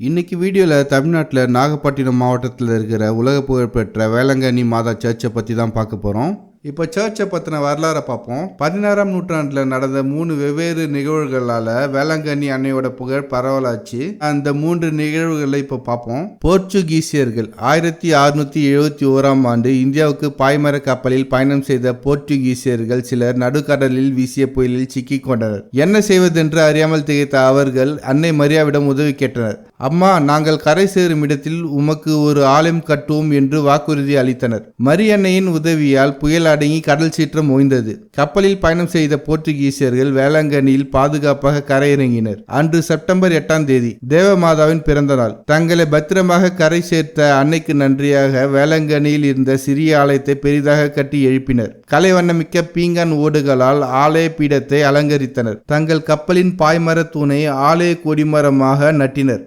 இன்னைக்கு வீடியோவில் தமிழ்நாட்டில் நாகப்பட்டினம் மாவட்டத்தில் இருக்கிற உலக புகழ்பெற்ற வேளாங்கண்ணி மாதா சர்ச்சை பற்றி தான் பார்க்க போகிறோம். இப்போ சர்ச்சை பற்றின வரலாறை பார்ப்போம். 16ஆம் நூற்றாண்டில் நடந்த 3 வெவ்வேறு நிகழ்வுகளால் வேளாங்கண்ணி அன்னையோட புகழ் பரவலாச்சு. அந்த 3 நிகழ்வுகளை இப்போ பார்ப்போம். போர்ச்சுகீசியர்கள் 1671ஆம் ஆண்டு இந்தியாவுக்கு பாய்மர கப்பலில் பயணம் செய்த போர்ச்சுகீசியர்கள் சிலர் நடுக்கடலில் வீசிய புயலில் சிக்கிக் கொண்டனர். என்ன செய்வதென்று அறியாமல் திகைத்த அவர்கள் அன்னை மரியாவிடம் உதவி கேட்டனர். அம்மா, நாங்கள் கரை சேரும் இடத்தில் உமக்கு ஒரு ஆலயம் கட்டுவோம் என்று வாக்குறுதி அளித்தனர். மரியன்னையின் உதவியால் புயல் அடங்கி கடல் சீற்றம் ஓய்ந்தது. கப்பலில் பயணம் செய்த போர்ச்சுகீசியர்கள் வேளாங்கண்ணியில் பாதுகாப்பாக கரையிறங்கினர். அன்று செப்டம்பர் 8ஆம் தேதி தேவமாதாவின் பிறந்த நாள். தங்களை பத்திரமாக கரை சேர்த்த அன்னைக்கு நன்றியாக வேளாங்கண்ணியில் இருந்த சிறிய ஆலயத்தை பெரிதாக கட்டி எழுப்பினர். கலை வண்ணமிக்க பீங்கான் ஓடுகளால் ஆலய பீடத்தை அலங்கரித்தனர். தங்கள் கப்பலின் பாய்மர தூணை ஆலய கொடிமரமாக நட்டினர்.